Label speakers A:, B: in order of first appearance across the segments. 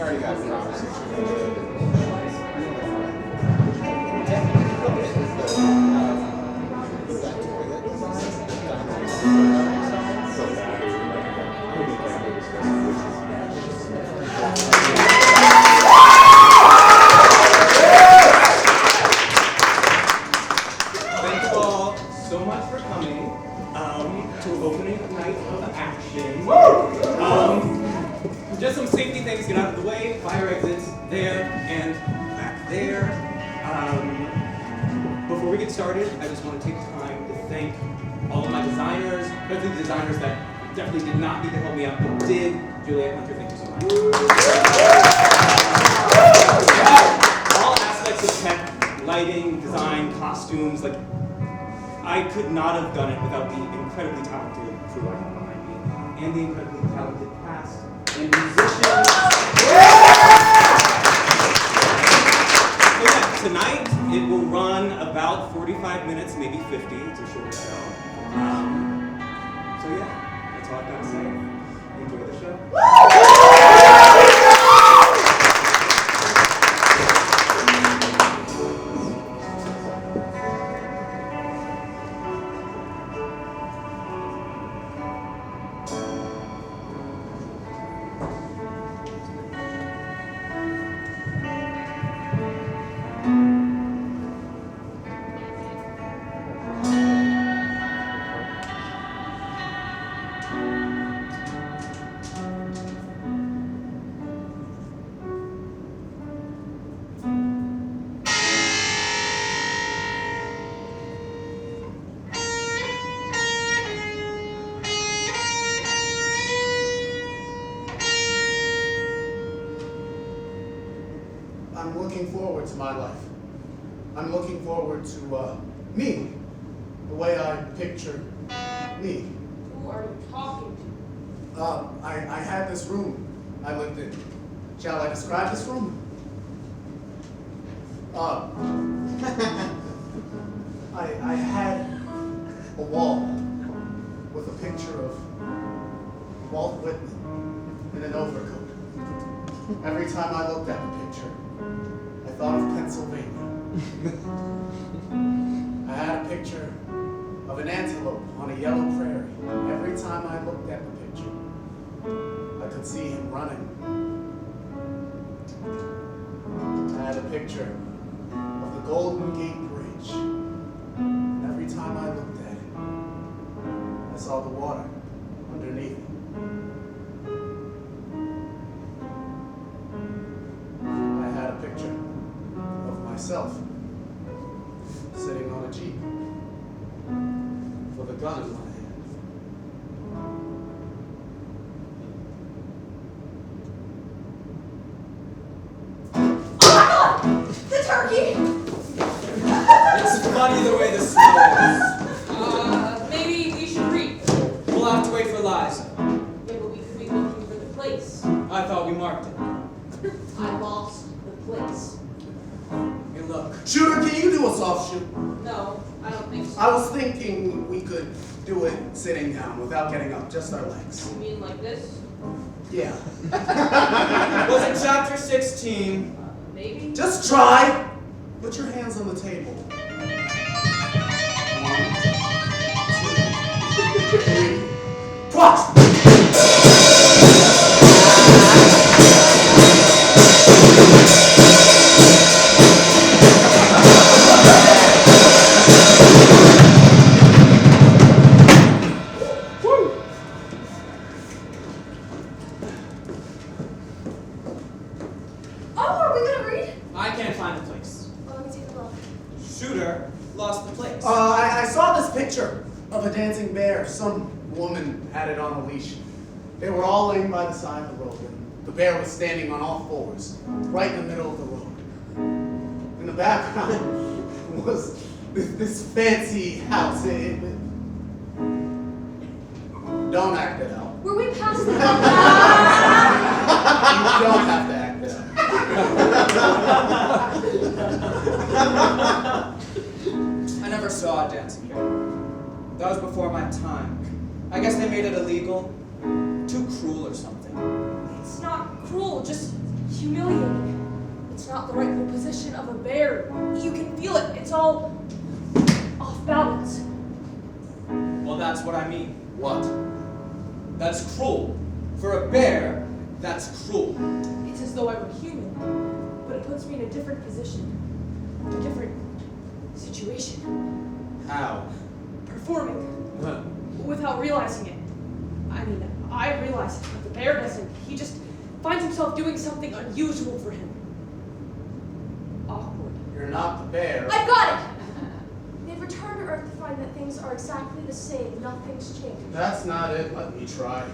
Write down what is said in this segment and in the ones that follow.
A: already got the conversation.
B: Just some safety things, get out of the way. Fire exits there and back there. Before we get started, I just want to take time to thank all of my designers, especially the designers that definitely did not need to help me out, but did. Juliet Hunter, thank you so much. All aspects of tech, lighting, design, costumes, like, I could not have done it without the incredibly talented crew I have behind me, and the incredibly talented cast and musicians. So yeah, tonight it will run about 45 minutes, maybe 50. It's a short show. So yeah, that's all I've got to say. Enjoy the show.
C: I'm looking forward to my life. I'm looking forward to me, the way I picture me.
D: Who are you talking to?
C: I had this room I lived in. Shall I describe this room? I had a wall with a picture of Walt Whitman in an overcoat. Every time I looked at the picture, I thought of Pennsylvania. I had a picture of an antelope on a yellow prairie. Every time I looked at the picture, I could see him running. I had a picture of the Golden Gate Bridge. And every time I looked at it, I saw the water underneath it. I had a picture of myself sitting on a Jeep with a gun in my hand.
D: The turkey!
E: It's funny the way this smells.
D: Maybe we should read.
E: We'll have to wait for Liza.
D: Yeah, but we could be looking for the place.
E: I thought we marked it.
D: I lost the place.
E: Hey, look.
C: Shooter, can you do a soft shoot?
D: No, I don't think so.
C: I was thinking we could do it sitting down without getting up, just our legs.
D: You mean like this?
C: Yeah.
E: Was it chapter 16?
D: Maybe?
C: Just try. Put your hands on the table. 1, 2, 3. Watch! I saw this picture of a dancing bear. Some woman had it on a leash. They were all laying by the side of the road, and the bear was standing on all fours, right in the middle of the road. In the background was this fancy house. Don't act it out.
D: Were we past the
C: You don't have to act it out.
E: I never saw a dancing bear. That was before my time. I guess they made it illegal. Too cruel or something.
D: It's not cruel, just
F: humiliating. It's not the rightful position of a bear. You can feel it. It's all off balance.
E: Well, that's what I mean.
C: What?
E: That's cruel. For a bear, that's cruel.
F: It's as though I were human, but it puts me in a different position, a different situation.
C: How?
F: Performing without realizing it. I mean, I realize it, but the bear doesn't. He just finds himself doing something unusual for him. Awkward.
C: You're not the bear.
F: I've got it! They've returned to Earth to find that things are exactly the same. Nothing's changed.
C: That's not it. Let me try.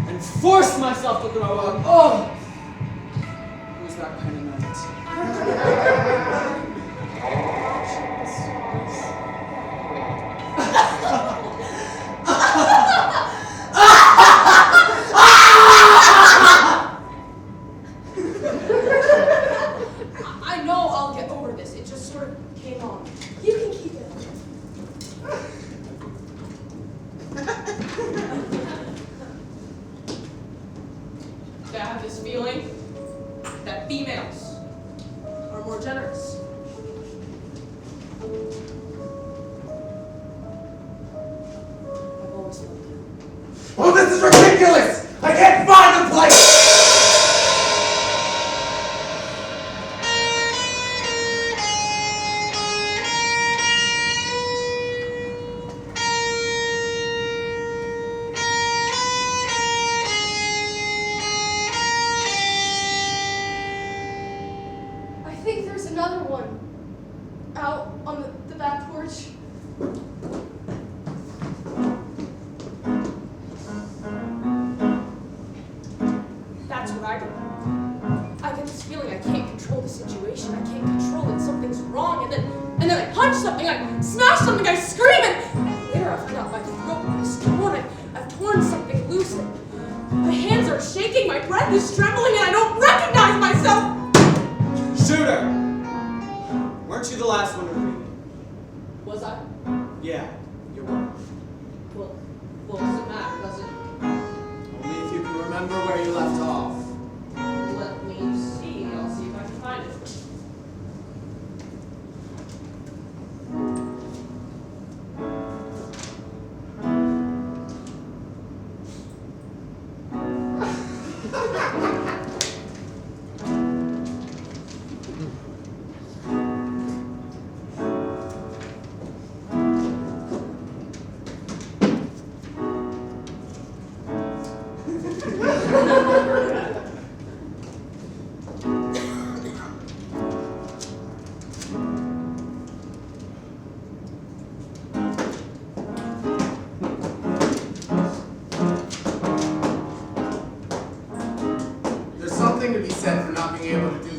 E: And forced myself to throw up. Oh! It was that kind of night.
F: I know I'll get over this. It just sort of came on. You can keep it. I have this feeling that females are more generous. I've always felt that.
C: Oh, this is ridiculous! I can't find the place!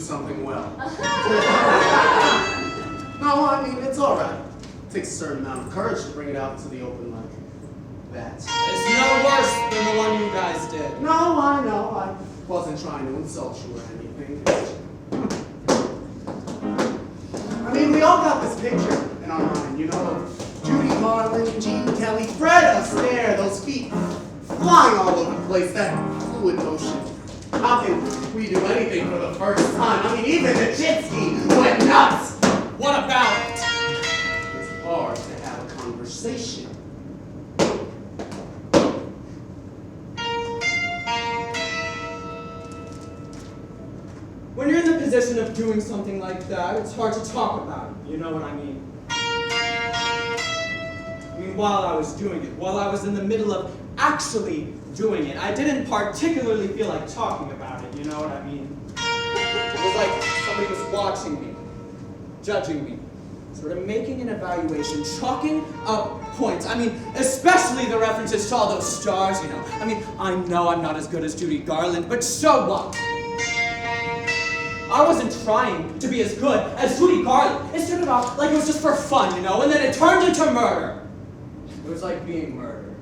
C: something well. No, I mean, it's all right. It takes a certain amount of courage to bring it out into the open like that.
E: It's no worse than the one you guys did.
C: No, I know. I wasn't trying to insult you or anything. I mean, we all got this picture in our mind, you know, of Judy Garland, Jean Kelly, Fred Astaire, those feet flying all over the place, that fluid motion. How can we do anything for the first time? I mean, even the jet ski went nuts.
E: What about it?
C: It's hard to have a conversation.
E: When you're in the position of doing something like that, it's hard to talk about it. You know what I mean? I mean, while I was doing it, while I was in the middle of actually doing it, I didn't particularly feel like talking about it. You know what I mean? It was like somebody was watching me, judging me, sort of making an evaluation, chalking up points. I mean, especially the references to all those stars, you know. I mean, I know I'm not as good as Judy Garland, but so what? I wasn't trying to be as good as Judy Garland. It started off like it was just for fun, you know, and then it turned into murder. It was like being murdered.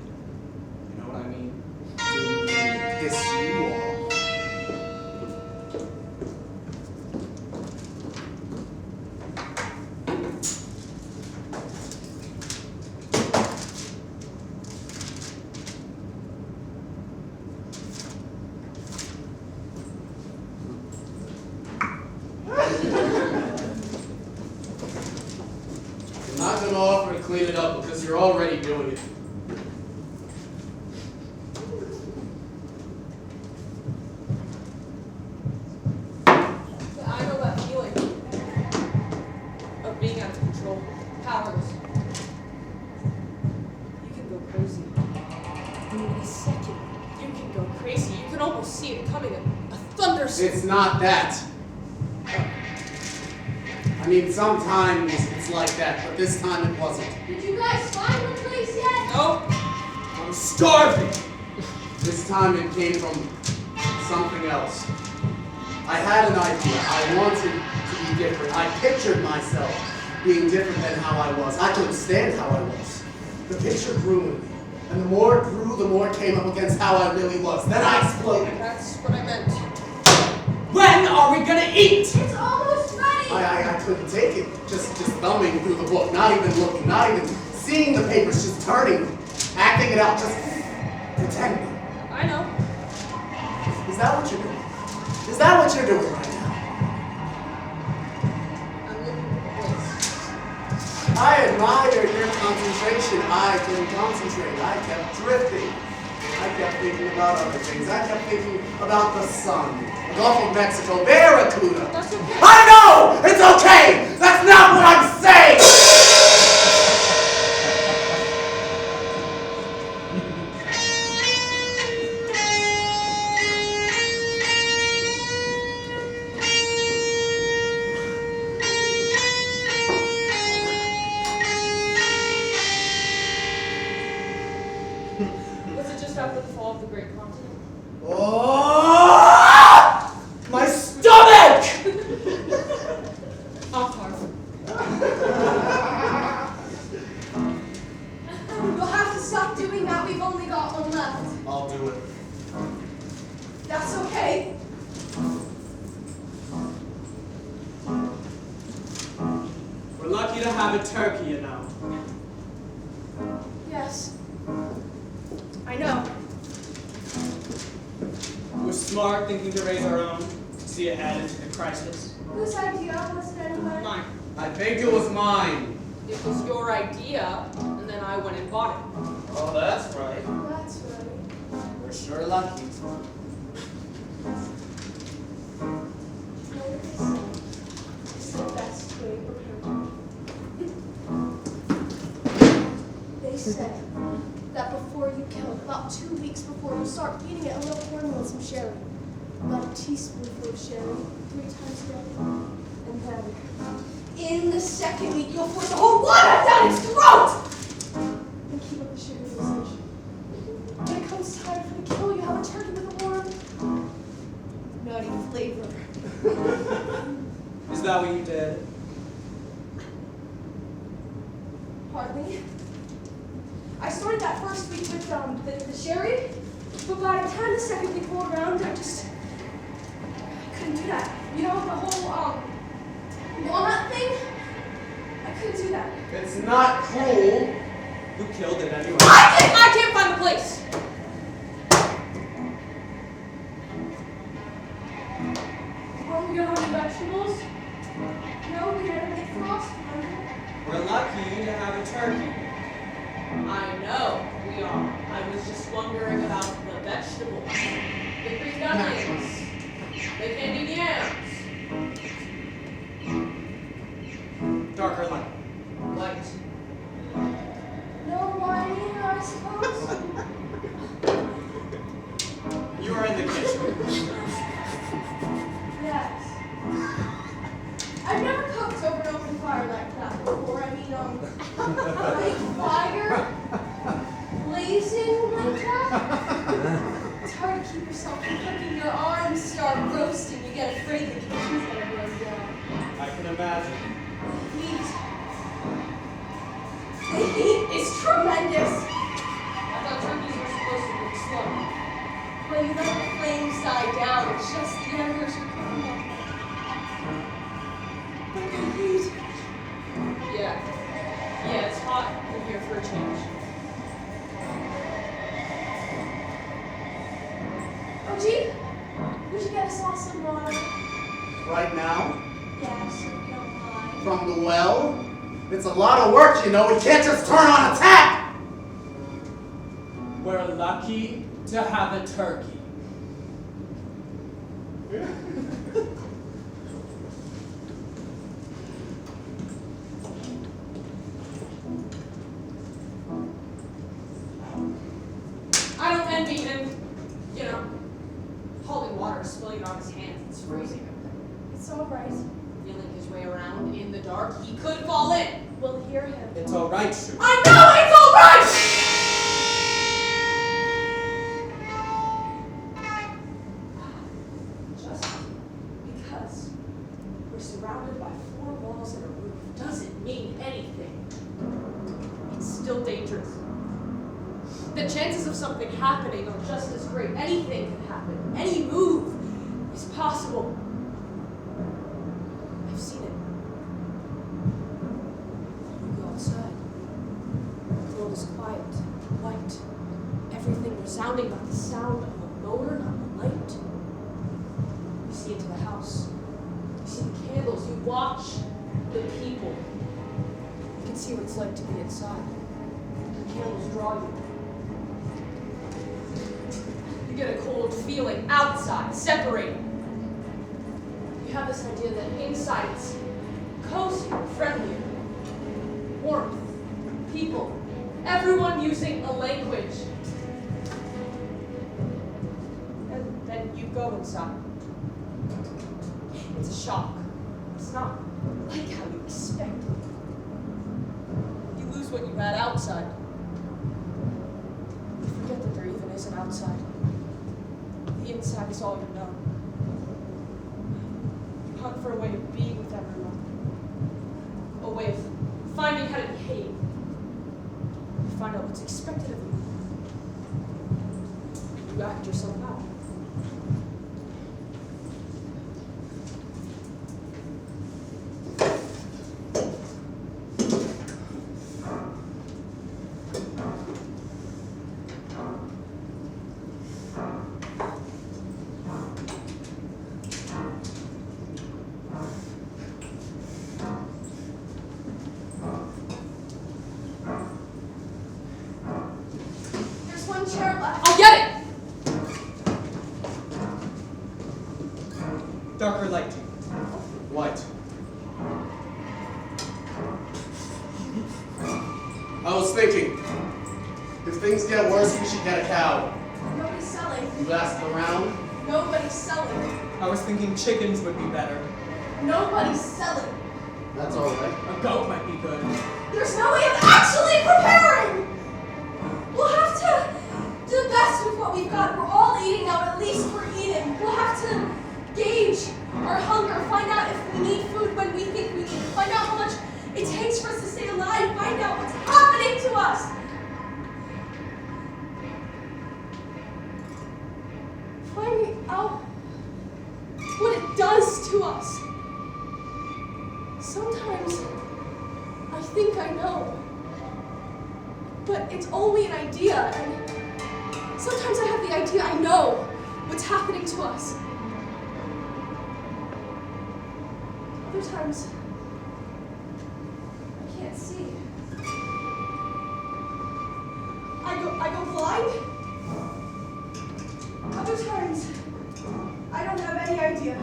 E: You know what I mean?
C: Didn't mean to piss you off. I'm not going to offer to clean it up because you're already doing it.
D: I know that feeling of being out of control, powerless. You can go crazy. In a second, you can go crazy. You can almost see it coming, a thunderstorm.
C: It's not that. I mean, sometimes it's like that, but this time it wasn't.
G: Did you guys find the place yet?
D: Nope.
E: I'm starving.
C: This time it came from something else. I had an idea. I wanted to be different. I pictured myself being different than how I was. I couldn't stand how I was. The picture grew in me. And the more it grew, the more it came up against how I really was. Then I exploded.
D: That's what I meant.
E: When are we gonna eat?
G: It's almost ready!
C: I couldn't take it. Just thumbing through the book, not even looking, not even seeing the papers, just turning, acting it out, just pretending.
D: I know.
C: Is that what you're doing? Is that what you're doing right now?
D: I'm looking for the place.
C: I admire your concentration. I couldn't concentrate. I kept drifting. I kept thinking about other things. I kept thinking about the sun, the Gulf of Mexico, Barracuda.
D: That's okay.
C: I know! It's okay! That's not what I'm saying!
D: Was it just after the fall of the Great Continent?
C: Oh!
E: My stomach!
D: Off-Tarf.
G: You'll have to stop doing that. We've only got one left.
C: I'll do it.
G: That's okay.
E: We're lucky to have a turkey, you know.
G: Yes.
F: I know.
E: We're smart, thinking to raise our own, see ahead into the crisis.
G: Whose idea was it anyway?
E: Mine.
C: I think it was mine.
D: It was your idea, and then I went and bought it.
C: Oh, that's right.
G: That's right.
C: We're sure lucky.
G: You know what they say? It's the best way prepared. They say that before you kill, about 2 weeks before, you start feeding it a little cornmeal and some sherry. About a teaspoonful of sherry 3 times a day. And then, in the second week, you'll force a whole water down its throat! And keep up the sugar dosage. When it comes time for the kill, you have a turkey with a warm, nutty flavor.
E: Is that what you did?
G: Hardly. I started that first week with the sherry, but by the time the second week rolled around, I couldn't do that. You know, the whole walnut thing? I couldn't do that.
C: It's not cruel.
E: Who killed it anyway?
F: I can't find the place.
G: Well, we got any vegetables? No, we had a big frost.
E: We're lucky to have a turkey.
D: I know we are. I was just wondering about the vegetables. The green onions. The candied yams.
E: Darker light.
D: Light.
G: No wine either, I suppose.
E: You are in the kitchen.
G: Yes. I've never cooked over an open fire like that before. I mean, big fire, blazing like that. It's hard to keep yourself from cooking. Your arms start roasting. You get afraid the kitchen's gonna burn down.
E: I can imagine.
G: The heat is tremendous.
D: I thought turkeys were supposed to cook slow.
G: When you let the flames die down, it's just the embers are cooking up. But the heat.
D: Yeah, it's hot in here for a change.
G: Oh, gee, we should get us all some water.
C: Right now,
G: Yes, if you don't mind.
C: from the well. It's a lot of work, you know. We can't just turn on a tap.
E: We're lucky to have a turkey.
D: I don't envy him. You know, holding water, spilling it on his hands. It's freezing.
G: It's all right.
D: Feeling his way around in the dark, he could fall in.
G: We'll hear him.
E: It's all right, Sue.
D: I know it's all right.
F: Just because we're surrounded by four walls and a roof doesn't mean anything. It's still dangerous. The chances of something happening are just as great. Anything can happen. Any move is possible. I've seen it. You go outside. The world is quiet, white. Everything resounding, not the sound of a motor, not the light. You see into the house. You see the candles. You watch the people. You can see what it's like to be inside. The candles draw you. You get a cold feeling outside, separated. You have this idea that inside it's cozier, friendlier, warmth, people, everyone using a language. And then you go inside. It's a shock. It's not like how you expected. You lose what you had outside. You forget that there even is an outside. The inside is all you know. You hunt for a way of being with everyone. A way of finding how to behave. You find out what's expected of you. You act yourself out.
G: There's one chair left.
F: I'll get it!
E: Darker light.
C: What? I was thinking, if things get worse, we should get a cow.
G: Nobody's selling.
C: You asked around?
G: Nobody's selling.
E: I was thinking chickens would be better.
G: Nobody's selling.
C: That's all right.
E: A goat might be good.
G: There's no way of actually preparing! We'll have to do the best with what we've got. We're all eating now, at least we're eating. We'll have to gauge our hunger, find out if we need food when we think we need it, find out how much it takes for us to stay alive, find out what's happening to us. Finding out what it does to us. Sometimes I think I know, but it's only an idea, and sometimes I have the idea I know what's happening to us. Other times, I can't see. I go blind. Other times, I don't have any idea.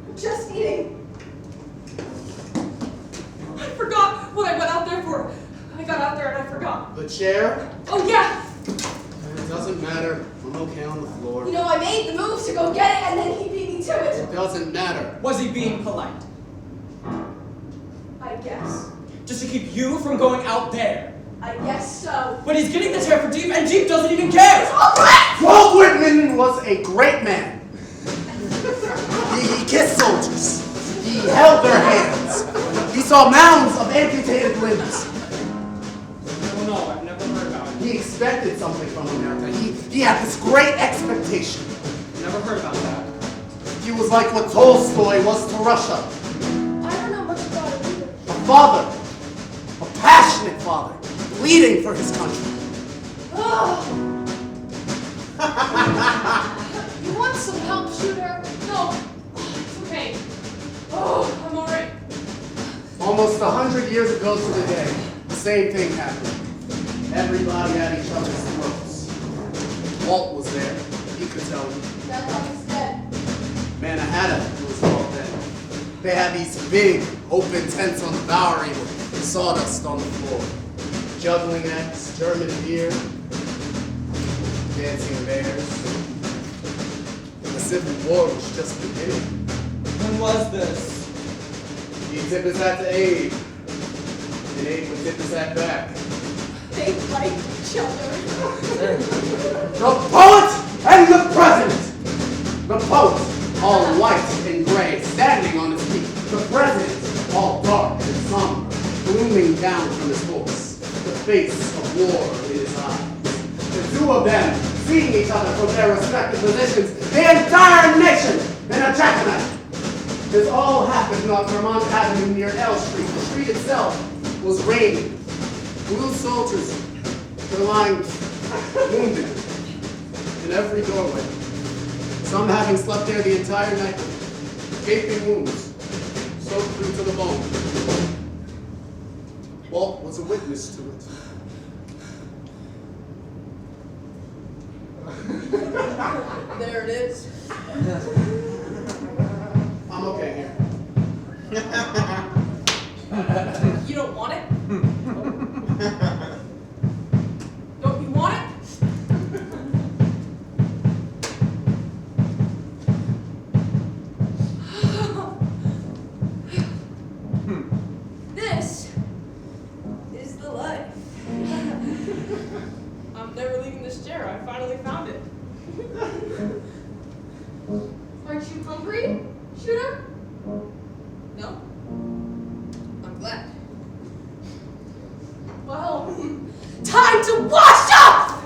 G: I'm just eating. I forgot what I went out there for. I got out there and I forgot.
C: The chair?
G: Oh yeah!
C: It doesn't matter. I'm okay on the floor.
G: You know, I made the move to go get it and then he beat me to it.
C: It doesn't matter.
E: Was he being polite?
G: I guess.
E: Just to keep you from going out there?
G: I guess so.
E: But he's getting the chair for Jeep, and Jeep doesn't even care!
G: All right!
C: Walt Whitman was a great man. He kissed soldiers. He held their hands. He saw mounds of amputated limbs.
E: Oh no, I've never heard about it.
C: He expected something from America. He had this great expectation.
E: Never heard about that.
C: He was like what Tolstoy was to Russia.
G: I don't know much about it either.
C: A father. A passionate father. Bleeding for his country.
G: Ugh. You want some help, shooter?
D: No, it's okay. Oh, I'm alright.
C: Almost 100 years ago to the day, the same thing happened. Everybody at each other's throats. Walt was there. He could tell you.
G: That dog is dead.
C: Manhattan was Walt then. They had these big, open tents on the Bowery with sawdust on the floor. Juggling acts, German beer, dancing bears. The Civil War was just beginning.
E: When was this?
C: He'd tip his hat to Abe, and Abe would tip his hat back.
G: They like each other.
C: The poet and the president! The poet, all white and gray, standing on his feet. The president, all dark and somber, glooming down from his horse. The face of war in his eyes. The two of them, seeing each other from their respective positions, the entire nation in a jackknife. This all happened on Vermont Avenue near L Street. The street itself was raining. Blue soldiers were lying wounded in every doorway. Some having slept there the entire night. Gaping wounds, soaked through to the bone. Walt was a witness to it.
D: There it is.
C: I'm okay here.
D: You don't want it? Don't you want it? This is the life. I'm never leaving this chair. I finally found it.
G: Aren't you hungry, shooter?
D: No? I'm glad.
G: Well, time to wash up!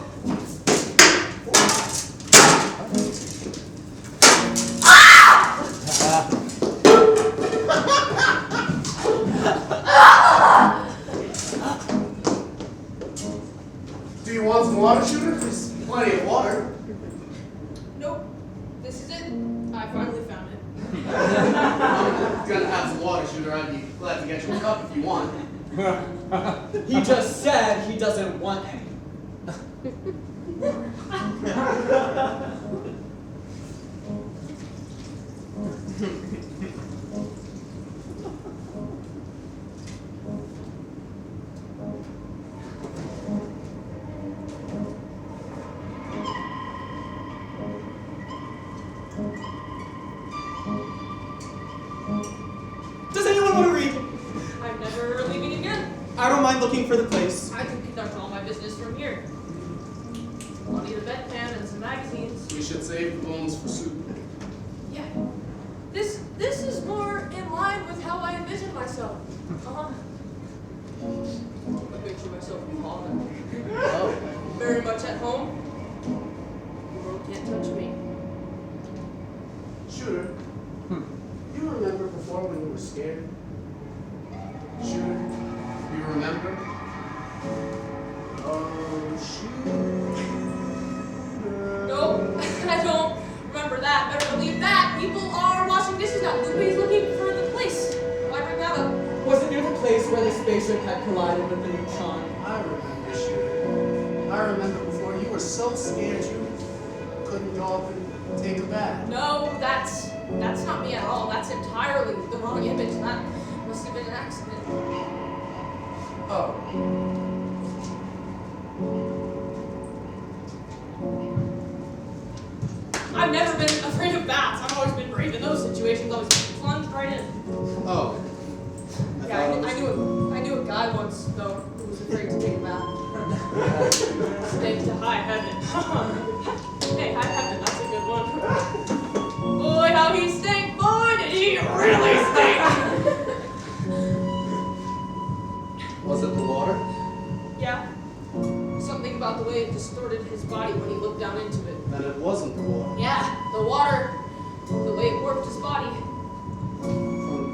C: Do you want some water, shooter? There's plenty of water.
D: Nope. This is it. I finally found it.
C: I'm gonna have some water, shooter. I'd be glad to get you a cup if you want.
E: He just said he doesn't want any. Does anyone want to read?
D: I'm never leaving again.
E: I don't mind looking for the place.
D: I can conduct all my business from here. I'll need a bedpan and some magazines.
C: We should save the bones for soup.
F: Yeah. This is more in line with how I envision myself.
D: I picture myself in Holland.
C: Oh.
D: Very much at home. The world can't touch me.
C: Shooter, you remember before when you were scared? Shooter, you remember? Oh, shooter.
D: No, I don't remember that. Better believe that. People are washing dishes now. Lupe's looking for the place. Why bring that up?
E: Was it near the place where the spaceship had collided with the neutron?
C: I remember, Shooter. I remember before you were so scared you couldn't go up and take a bath.
D: No, that's not me at all. That's entirely the wrong image. That must have been an accident.
C: Oh.
D: I've never been afraid of bats. I've always been brave in those situations. Always plunged right in.
C: Oh.
D: Yeah, I knew a guy once though who was afraid to take a bath. Stake to high heaven. Hey, high heaven, that's a good one. Boy, how he stank! Boy, did he really stink!
C: Was it the water?
D: Yeah. Something about the way it distorted his body when he looked down into it.
C: Then it wasn't the water.
D: Yeah, the water, the way it warped his body.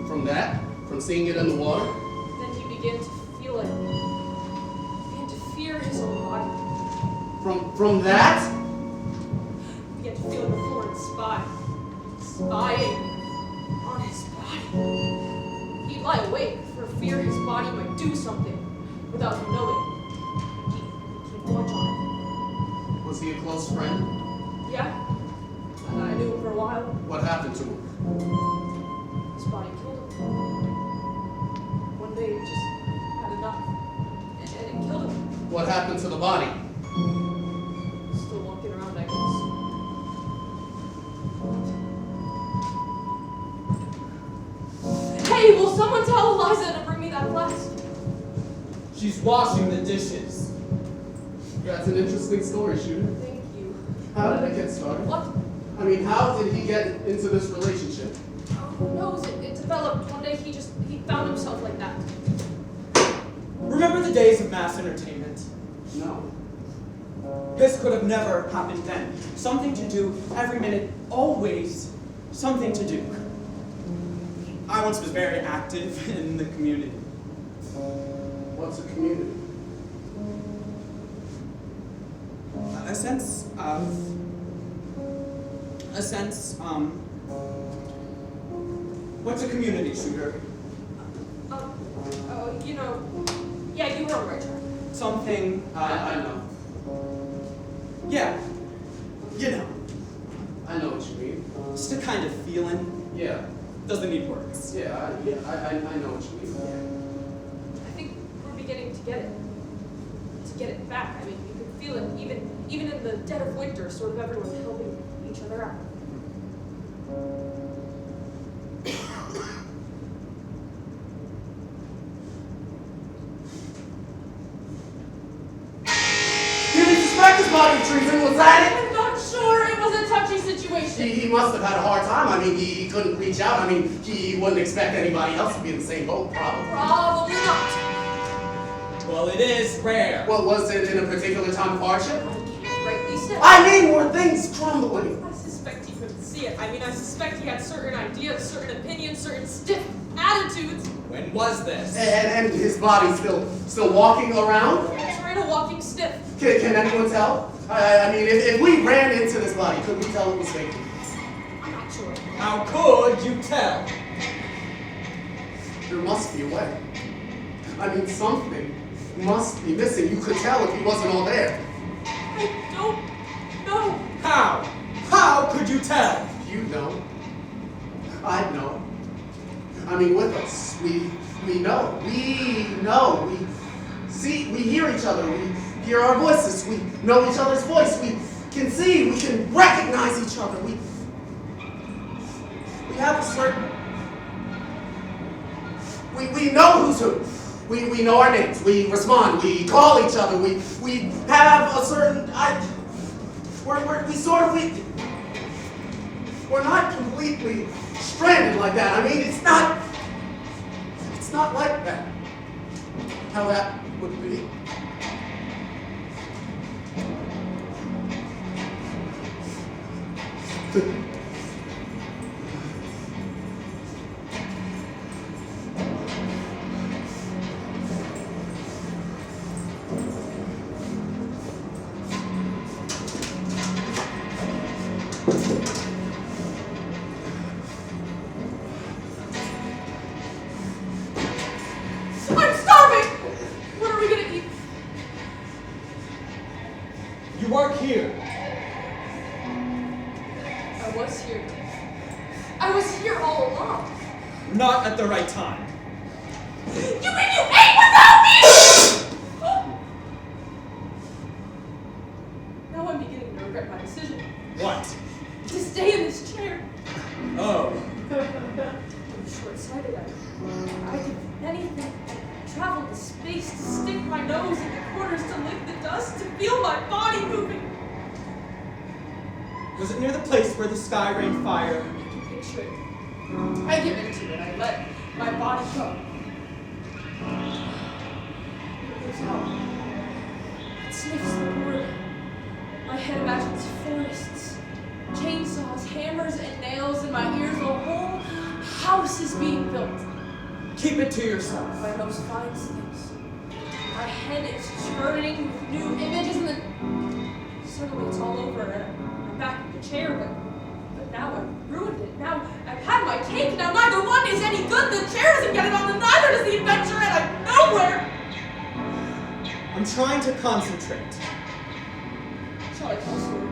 C: From that? From seeing it in the water?
D: Then he began to feel it. Began to fear his own body.
C: From that?
D: Began to feel the floor and spying on his body. He'd lie awake for fear his body might do something without him knowing. He'd keep watch on it.
C: Was he a close friend?
D: Yeah, and I knew him for a while.
C: What happened to him?
D: His body killed him. One day it just had enough, and it killed him.
C: What happened to the body?
D: Still walking around, I guess. Hey, will someone tell Liza to bring me that flask?
E: She's washing the dishes.
C: That's an interesting story, Shooter.
D: Thank you.
C: How did it get started?
D: What?
C: I mean, how did he get into this relationship?
D: Who knows? It developed. One day he found himself like that.
E: Remember the days of mass entertainment?
C: No.
E: This could have never happened then. Something to do every minute, always something to do. I once was very active in the community.
C: What's a community?
E: A sense, what's a community, Shooter?
D: You know, yeah, you were on the right track.
E: Something,
C: I know.
E: yeah, you know,
C: I know what you mean.
E: just a kind of feeling,
C: Yeah.
E: doesn't need words.
C: Yeah, I know what you mean.
D: I think we're beginning to get it. To get it back. I mean, you can feel it even in the dead of winter, sort of everyone helping each other out.
C: Did he suspect his body of treason? Was that it?
D: I'm not sure. It was a touchy situation.
C: He must have had a hard time. I mean, he couldn't reach out. I mean, he wouldn't expect anybody else to be in the same boat, probably.
D: Probably not.
E: Well, it is rare.
C: Well, was it in a particular time of hardship?
D: Rightly said.
C: I mean, were things crumbling?
D: I suspect he couldn't see it. I mean, I suspect he had certain ideas, certain opinions, certain stiff attitudes.
E: When was this?
C: And his body still walking around?
D: Trying to walking stiff.
C: Can anyone tell? I mean, if we ran into this body, could we tell it was fake?
D: I'm not sure.
E: How could you tell?
C: There must be a way. I mean, something must be missing. You could tell if he wasn't all there.
D: I don't know.
E: How? How could you tell?
C: You know. I'd know. I mean, with us, we know. We know. We see, we hear each other. We hear our voices. We know each other's voice. We can see. We can recognize each other. We have a certain. We know who's who. We know our names. We respond. We call each other. We have a certain. we're not completely stranded like that. I mean, it's not like that. How that would be.
D: I'm starving! What are we gonna eat?
E: You weren't here.
D: I was here. I was here all along.
E: Not at the right time.
D: You mean you ate without me? Now I'm beginning to regret my decision.
E: What?
D: To stay in this chair.
E: Oh.
D: I'm short-sighted. I did anything. I traveled to space to stick my nose in the corners to lick the dust, to feel my body moving.
E: Was it near the place where the sky rained fire?
D: I can picture it. I give in to it. I let my body go. It goes out. It sniffs the border. My head imagines forests, chainsaws, hammers, and nails in my ears. A whole house is being built.
E: Keep it to yourself.
D: My nose finds things. My head is churning with new images, and then suddenly it's all over, and I'm back in the chair, but now I've ruined it. Now I've had my cake, now neither one is any good. The chair doesn't get it on, and neither does the adventure, and I'm nowhere.
E: I'm trying to concentrate.
D: Shall I tell a story?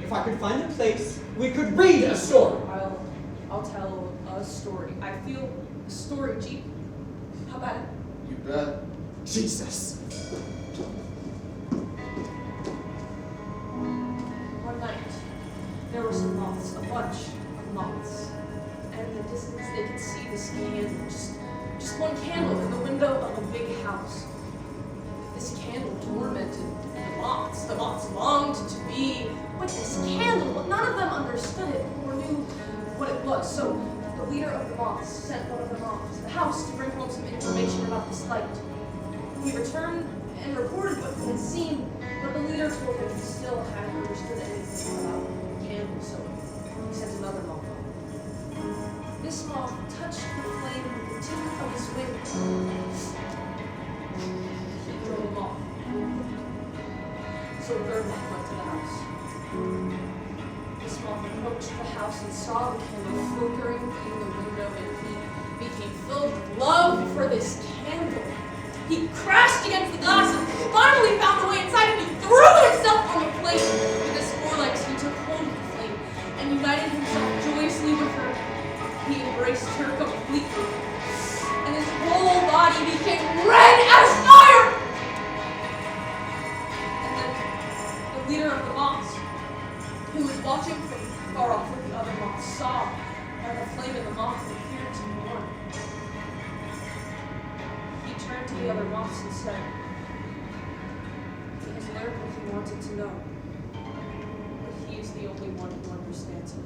E: If I could find a place, we could read a story.
D: I'll tell a story. I feel a story, Jeep. How about it?
A: You bet.
E: Jesus.
D: One night, there were some moths, a bunch of moths. And in the distance, they could see this candle, just one candle in the window of a big house. This candle tormented the moths. The moths longed to be with this candle, but none of them understood it or knew what it was. So the leader of the moths sent one of them off to the house to bring home some information about this light. He returned and reported what he had seen, but the leader told him he still hadn't understood anything about the candle, so he sent another moth on. This moth touched the flame with the tip of his wing. He drove him off. So the third moth went to the house. This moth approached the house and saw the candle flickering in the window, and he became filled with love for this candle. He crashed against the glass and finally found a way inside, and he threw himself on the flame. With his forelegs, he took hold of the flame and united himself joyously with her. He embraced her completely, and his whole body became red as fire. And then the leader of the moths, who was watching from far off with the other moths, saw how the flame in the moth appeared to warm. He turned to the other moths and said, he has learned what he wanted to know, but he is the only one who understands it.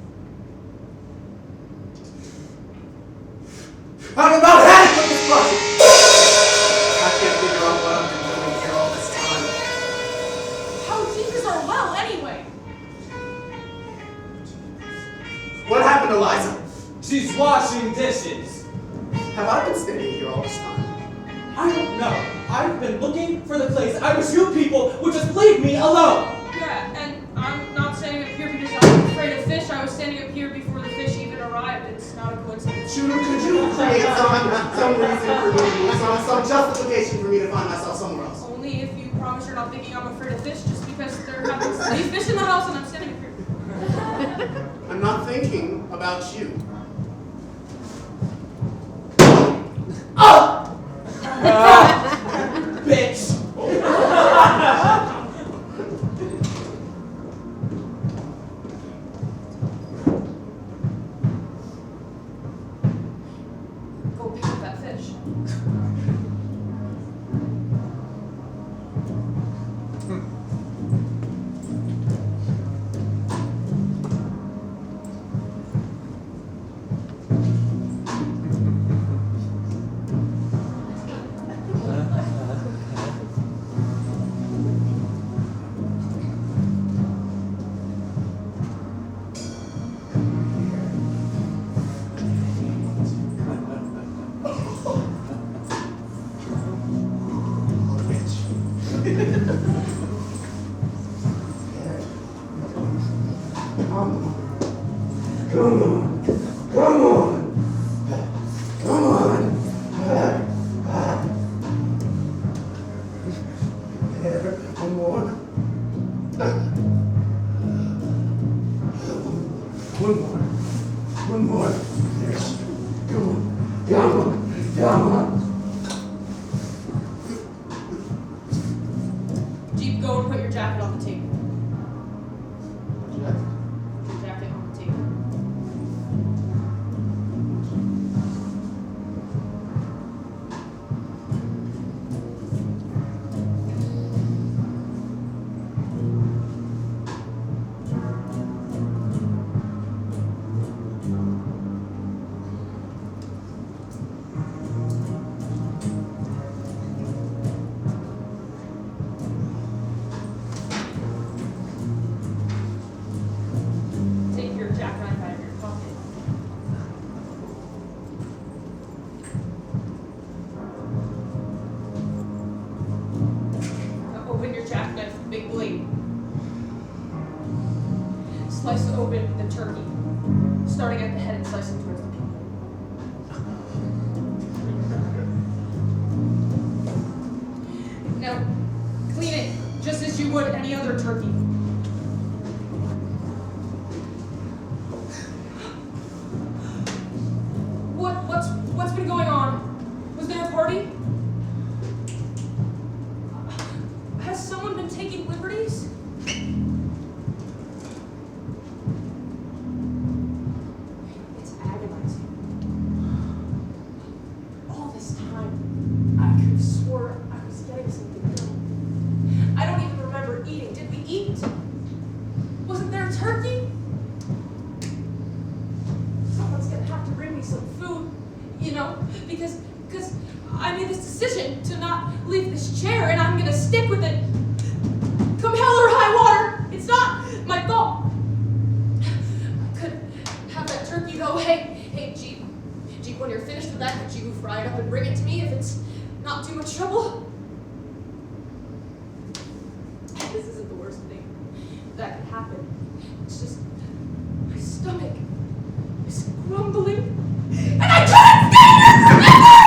C: I'm about had it with this project! I can't figure out what I've been doing here all this time.
D: How deep is our well, anyway?
C: What happened to Liza?
E: She's washing dishes.
C: Have I been standing here all this time?
E: I don't know. I've been looking for the place. I wish you people would just leave me alone.
D: Yeah, and I'm not standing up here because I'm afraid of fish. I was standing up here before the fish even arrived. It's not a coincidence.
C: Shooter, could you create some reason for me to move, some justification for me to find myself somewhere else?
D: Only if you promise you're not thinking I'm afraid of fish, just because there happens to be fish in the house and I'm standing up here.
C: I'm not thinking about you.
E: Oh! Bitch!
D: Go pick up that fish.
A: Come on. Come on. Come on. There, one more. One more. There. Come on. Come on. Come on.
F: Jeep, go and put your jacket on the table.
C: Jack?
F: Put your jacket on the table. Take your jackknife out of your pocket. Now open your jackknife with the big blade. Slice open the turkey, starting at the head and slicing towards the people. Now, clean it just as you would any other turkey. What's been going on? Was there a party? Has someone been taking liberties? It's agonizing. All this time, I could have swore I was getting something done. I don't even remember eating. Did we eat? Wasn't there a turkey? Someone's gonna have to bring me some food, you know, because I made this decision to not leave this chair, and I'm gonna stick with it. Come hell or high water, it's not my fault. I could have that turkey though. Hey, Jeep, when you're finished with that, could you fry it up and bring it to me if it's not too much trouble? This isn't the worst thing that could happen. It's just my stomach is grumbling, and I can't stay here forever!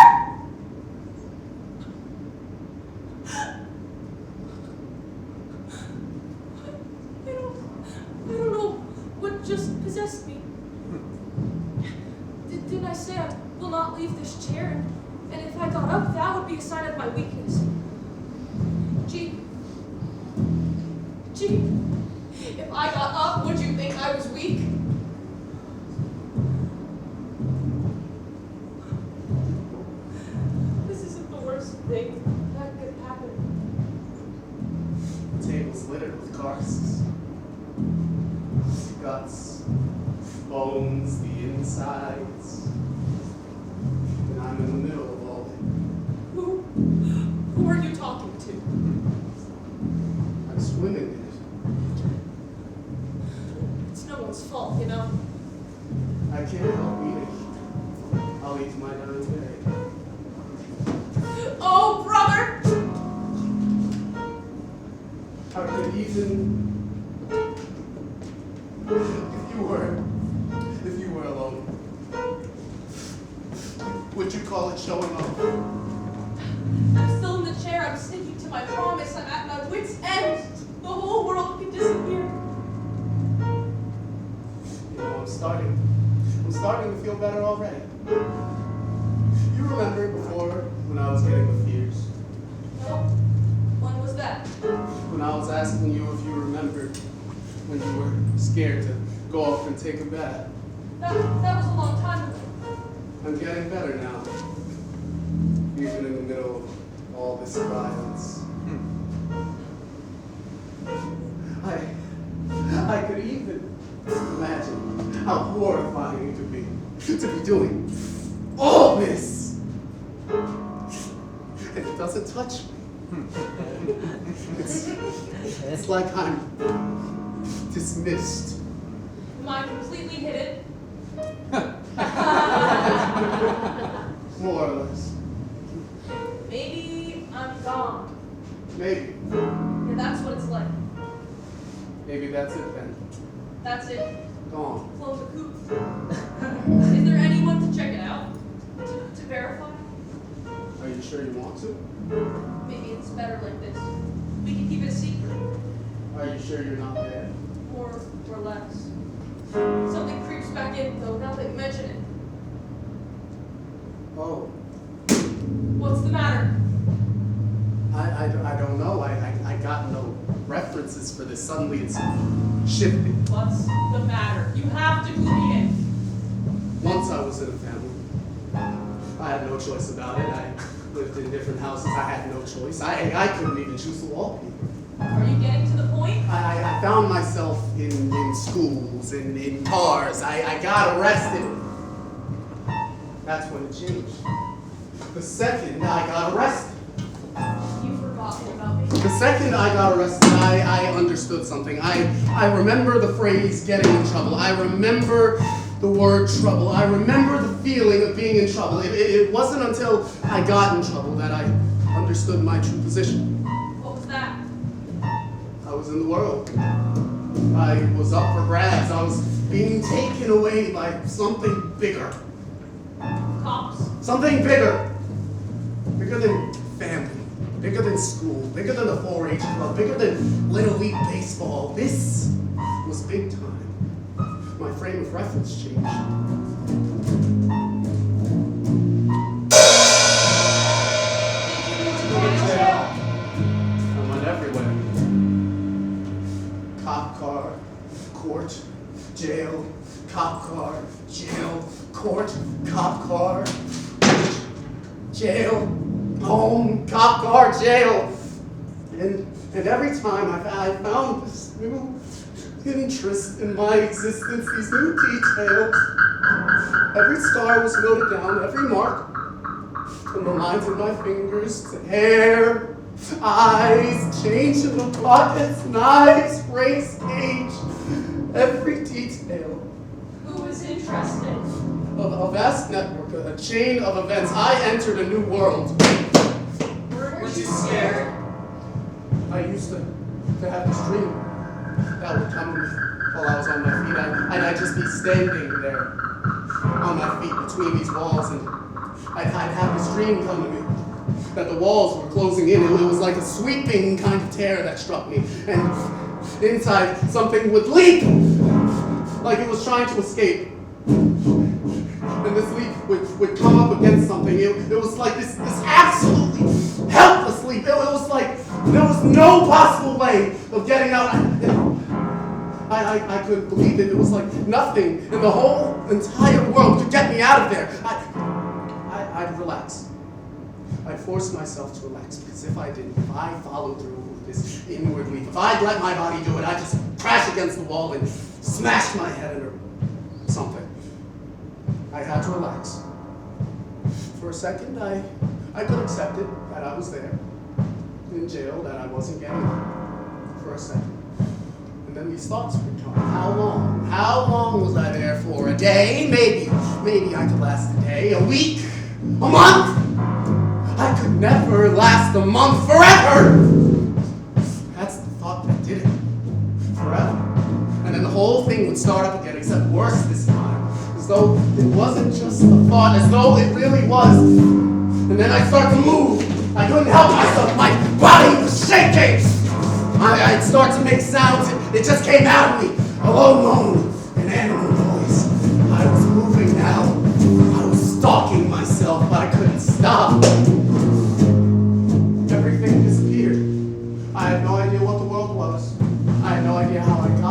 F: I don't know what just possessed me. Didn't I say I will not leave this chair? And if I got up, that would be a sign of my weakness. Jeep, if I got up, would you think I was weak? This isn't the worst thing that could happen.
C: The table's littered with carcasses. Guts, bones, the insides. And I'm in the middle of all of it.
F: Who are you talking to?
C: I'm swimming in
F: It's no one's fault, you know.
C: it. I can't help eating. I'll eat to my dying day.
F: Oh, brother!
C: How could even if you were alone, would you call it showing off?
F: I'm still in the chair. I'm sticking to my promise. I'm at my wit's end. The whole world could disappear.
C: You know, I'm starting to feel better already. You remember before when I was getting the fears?
F: No? When was that?
C: When I was asking you if you remembered when you were scared to go off and take a bath.
F: That was a long time ago.
C: I'm getting better now. Even in the middle of all this violence. I could even imagine how horrifying it could be to be doing all this. And it doesn't touch me. It's like I'm dismissed.
F: Am I completely hidden?
C: More or less.
F: Maybe I'm gone.
C: Maybe.
F: Yeah, that's what it's like.
C: Maybe that's it then.
D: That's it.
C: Gone.
D: Close the coop. Is there anyone to check it out? To verify?
C: Are you sure you want to?
D: Maybe it's better like this. We can keep it a secret.
C: Are you sure you're not there?
D: More or less. Something creeps back in, though, now that you mention it.
C: Oh,
D: What's the matter?
C: I don't know. I got no references for this. Suddenly it's shifted.
D: What's the matter? You have to clue me in.
C: Once I was in a family. I had no choice about it. I lived in different houses. I had no choice. I couldn't even choose the wallpaper.
D: Are you getting to the point?
C: I found myself in schools, in cars. I got arrested. That's when it changed. The second I got arrested.
D: You've forgotten about me.
C: The second I got arrested, I understood something. I remember the phrase getting in trouble. I remember the word trouble. I remember the feeling of being in trouble. It wasn't until I got in trouble that I understood my true position.
D: What was that?
C: I was in the world. I was up for grabs. I was being taken away by something bigger.
D: Cops.
C: Something bigger. Bigger than family. Bigger than school. Bigger than the 4-H club. Bigger than Little League baseball. This was big time. My frame of reference changed. I went everywhere. Cop car, court, jail, cop car, jail, court, cop car, jail, home, cop car, jail. And every time I found this new interest in my existence, these new details. Every star was noted down, every mark, from the lines of my fingers to hair, eyes, change in the pockets, knives, race, age, every detail.
D: Who was interested?
C: Of a vast network, a chain of events. I entered a new world.
D: Were you scared?
C: I used to have this dream that would come to me while I was on my feet. I'd just be standing there on my feet between these walls, and I'd have this dream come to me that the walls were closing in. It was like a sweeping kind of tear that struck me, and inside something would leap like it was trying to escape. And this leap would come up against something. It was like this absolutely helpless leap. It was like there was no possible way of getting out. I couldn't believe it. It was like nothing in the whole entire world could get me out of there. I'd relax. I'd force myself to relax, because if I didn't, if I followed through with this inward leap, if I'd let my body do it, I'd just crash against the wall and smash my head or something. I had to relax. For a second, I could accept it, that I was there, in jail, that I wasn't getting out. For a second. And then these thoughts would come. How long? How long was I there for? A day? Maybe I could last a day, a week, a month? I could never last a month forever! That's the thought that did it. Forever. And then the whole thing would start up again, except worse this time. As though it wasn't just a thought, as though it really was. And then I'd start to move. I couldn't help myself. My body was shaking. I'd start to make sounds. It just came out of me. A low moan, an animal noise. I was moving now. I was stalking myself, but I couldn't stop. Everything disappeared. I had no idea what the world was. I had no idea how I got